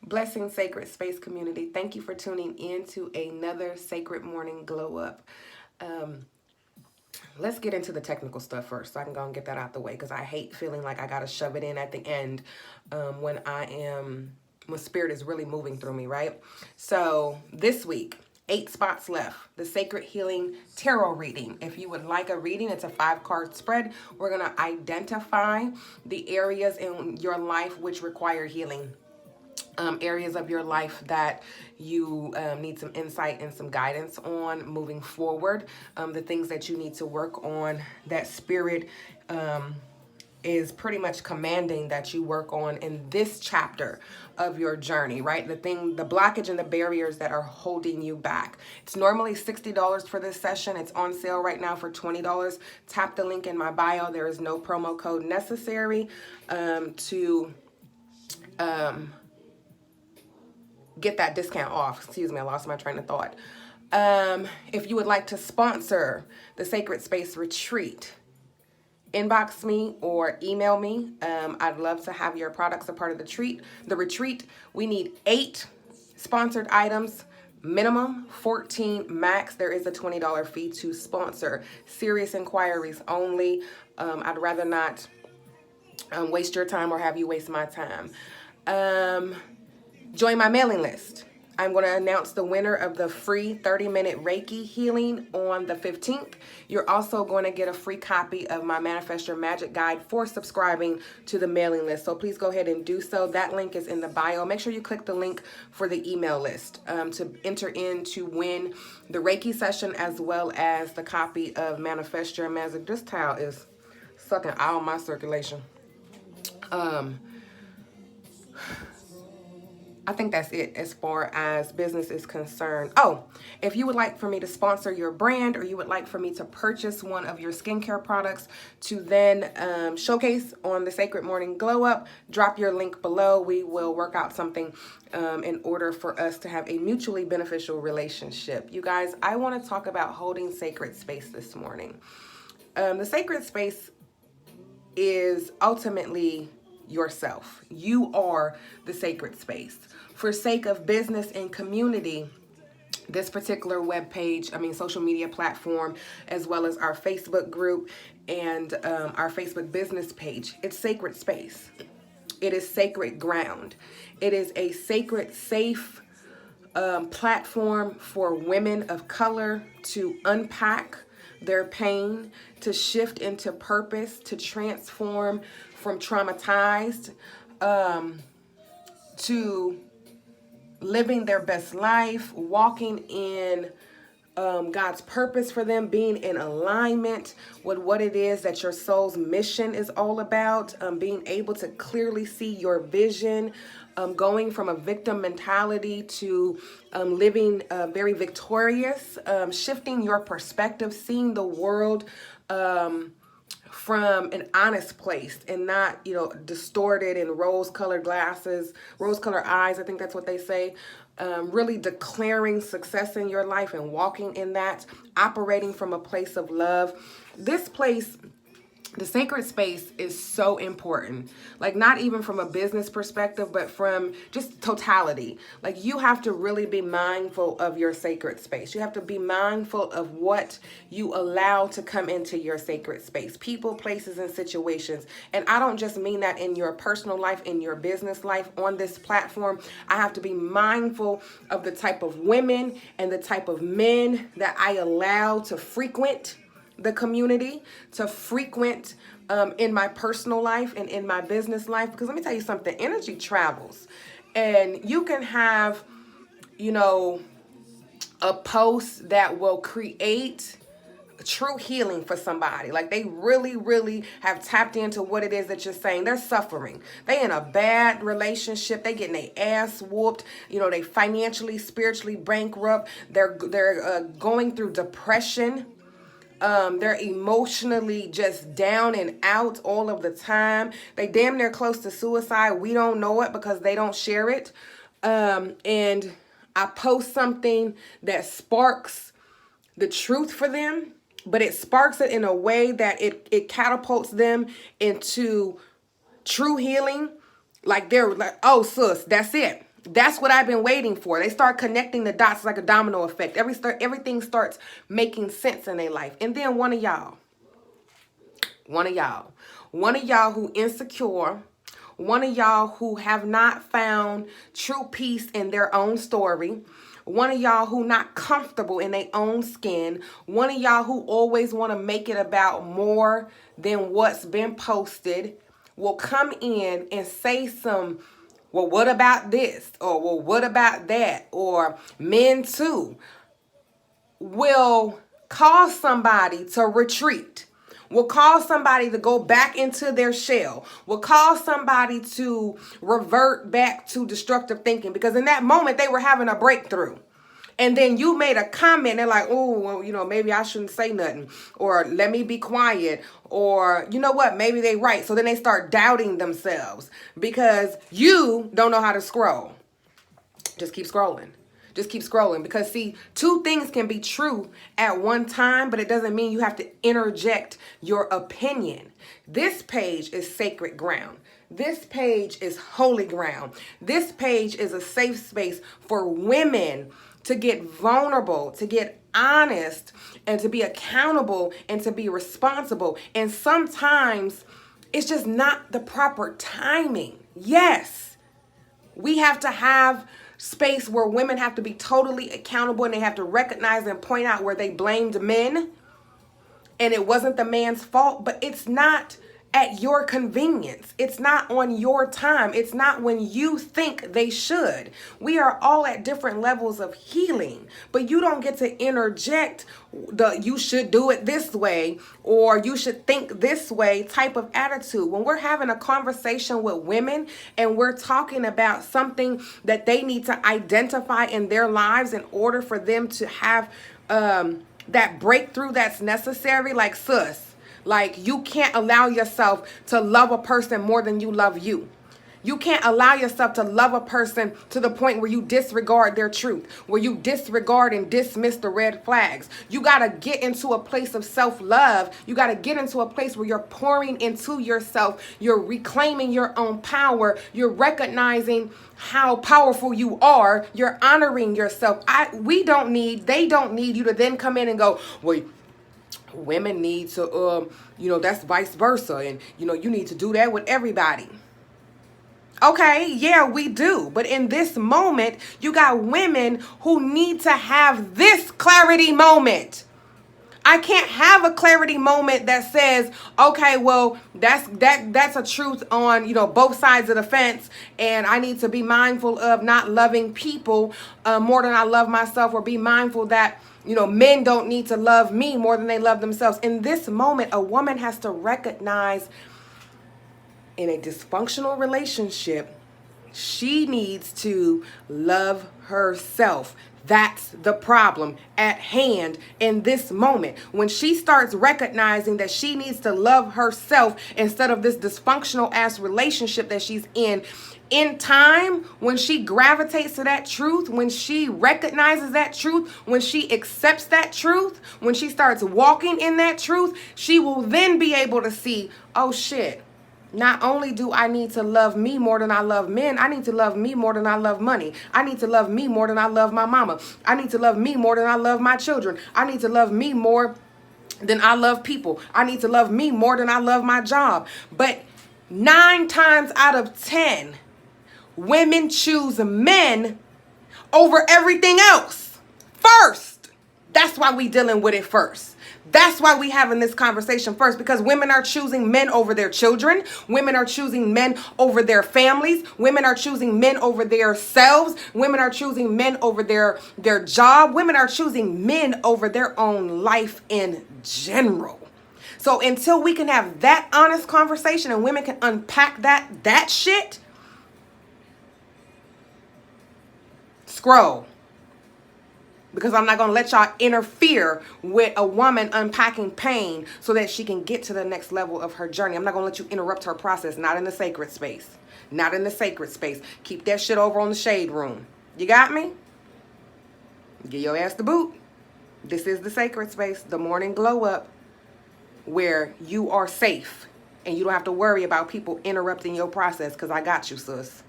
Blessing Sacred Space community. Thank you for tuning in to another Sacred Morning Glow Up. Let's get into the technical stuff first so I can go and get that out the way, because I hate feeling like I got to shove it in at the end when spirit is really moving through me, right? So this week, 8 spots left. The Sacred Healing Tarot reading. If you would like a reading, it's a 5-card spread. We're going to identify the areas in your life which require healing. Areas of your life that you need some insight and some guidance on moving forward. The things that you need to work on that spirit is pretty much commanding that you work on in this chapter of your journey, right? The blockage and the barriers that are holding you back. It's normally $60 for this session. It's on sale right now for $20. Tap the link in my bio. There is no promo code necessary to get that discount off. Excuse me, I lost my train of thought. If you would like to sponsor the Sacred Space Retreat, inbox me or email me. I'd love to have your products a part of the retreat. We need 8 sponsored items, minimum 14 max. There is a $20 fee to sponsor. Serious inquiries only. I'd rather not waste your time or have you waste my time. Join my mailing list. I'm going to announce the winner of the free 30-minute Reiki healing on the 15th. You're also going to get a free copy of my Manifest Your Magic Guide for subscribing to the mailing list. So please go ahead and do so. That link is in the bio. Make sure you click the link for the email list to enter in to win the Reiki session as well as the copy of Manifest Your Magic. This towel is sucking all my circulation. I think that's it as far as business is concerned. Oh, if you would like for me to sponsor your brand, or you would like for me to purchase one of your skincare products to then showcase on the Sacred Morning Glow Up, drop your link below. We will work out something in order for us to have a mutually beneficial relationship. You guys, I want to talk about holding sacred space this morning. The sacred space is ultimately yourself. You are the sacred space. For sake of business and community, this particular social media platform, as well as our Facebook group and our Facebook business page, it's sacred space. It is sacred ground. It is a sacred, safe platform for women of color to unpack their pain, to shift into purpose, to transform from traumatized to living their best life, walking in God's purpose for them, being in alignment with what it is that your soul's mission is all about, being able to clearly see your vision, going from a victim mentality to living very victorious, shifting your perspective, seeing the world from an honest place and not, distorted in rose-colored glasses, rose-colored eyes, I think that's what they say. Really declaring success in your life and walking in that, operating from a place of love. This place, the sacred space, is so important. Like, not even from a business perspective, but from just totality. Like, you have to really be mindful of your sacred space. You have to be mindful of what you allow to come into your sacred space. People, places, and situations. And I don't just mean that in your personal life, in your business life, on this platform. I have to be mindful of the type of women and the type of men that I allow to frequent the community, to frequent in my personal life and in my business life. Because let me tell you something, energy travels. And you can have, a post that will create true healing for somebody. Like, they really, really have tapped into what it is that you're saying. They're suffering. They in a bad relationship. They getting their ass whooped. They financially, spiritually bankrupt. They're going through depression. They're emotionally just down and out all of the time. They damn near close to suicide. We don't know it because they don't share it. And I post something that sparks the truth for them, but it sparks it in a way that it catapults them into true healing. Like, they're like, oh, sis, that's it. That's what I've been waiting for. They start connecting the dots like a domino effect. Everything starts making sense in their life. And then one of y'all who insecure, one of y'all who have not found true peace in their own story, one of y'all who not comfortable in their own skin, one of y'all who always want to make it about more than what's been posted, will come in and say some, well, what about this? Or, well, what about that? Or men too, will cause somebody to retreat, will cause somebody to go back into their shell, will cause somebody to revert back to destructive thinking, because in that moment they were having a breakthrough. And then you made a comment, they're like, oh, well, you know, maybe I shouldn't say nothing, or let me be quiet, or you know what, maybe they right. So then they start doubting themselves because you don't know how to scroll. Just keep scrolling. Just keep scrolling, because see, two things can be true at one time, but it doesn't mean you have to interject your opinion. This page is sacred ground. This page is holy ground. This page is a safe space for women to get vulnerable, to get honest, and to be accountable and to be responsible. And sometimes it's just not the proper timing. Yes, we have to have space where women have to be totally accountable, and they have to recognize and point out where they blamed men and it wasn't the man's fault, but it's not at your convenience. It's not on your time. It's not when you think they should. We are all at different levels of healing, but you don't get to interject the you should do it this way or you should think this way type of attitude. When we're having a conversation with women and we're talking about something that they need to identify in their lives in order for them to have that breakthrough that's necessary, like sis, like you can't allow yourself to love a person more than you love you. You can't allow yourself to love a person to the point where you disregard their truth, where you disregard and dismiss the red flags. You got to get into a place of self-love. You got to get into a place where you're pouring into yourself. You're reclaiming your own power. You're recognizing how powerful you are. You're honoring yourself. They don't need you to then come in and go, well, women need to, that's vice versa. And, you need to do that with everybody. Okay, yeah, we do. But in this moment, you got women who need to have this clarity moment. I can't have a clarity moment that says, okay, well, that's a truth on, both sides of the fence. And I need to be mindful of not loving people more than I love myself, or be mindful that, men don't need to love me more than they love themselves. In this moment, a woman has to recognize in a dysfunctional relationship, she needs to love herself. That's the problem at hand in this moment. When she starts recognizing that she needs to love herself instead of this dysfunctional ass relationship that she's in time, when she gravitates to that truth, when she recognizes that truth, when she accepts that truth, when she starts walking in that truth, she will then be able to see, oh shit, not only do I need to love me more than I love men, I need to love me more than I love money. I need to love me more than I love my mama. I need to love me more than I love my children. I need to love me more than I love people. I need to love me more than I love my job. But 9 times out of 10, women choose men over everything else first. That's why we dealing with it first. That's why we having this conversation first, because women are choosing men over their children. Women are choosing men over their families. Women are choosing men over their selves. Women are choosing men over their job. Women are choosing men over their own life in general. So until we can have that honest conversation and women can unpack that shit, scroll. Because I'm not going to let y'all interfere with a woman unpacking pain so that she can get to the next level of her journey. I'm not going to let you interrupt her process. Not in the sacred space. Not in the sacred space. Keep that shit over on the shade room. You got me? Give your ass the boot. This is the sacred space. The morning glow up, where you are safe. And you don't have to worry about people interrupting your process, because I got you, sis.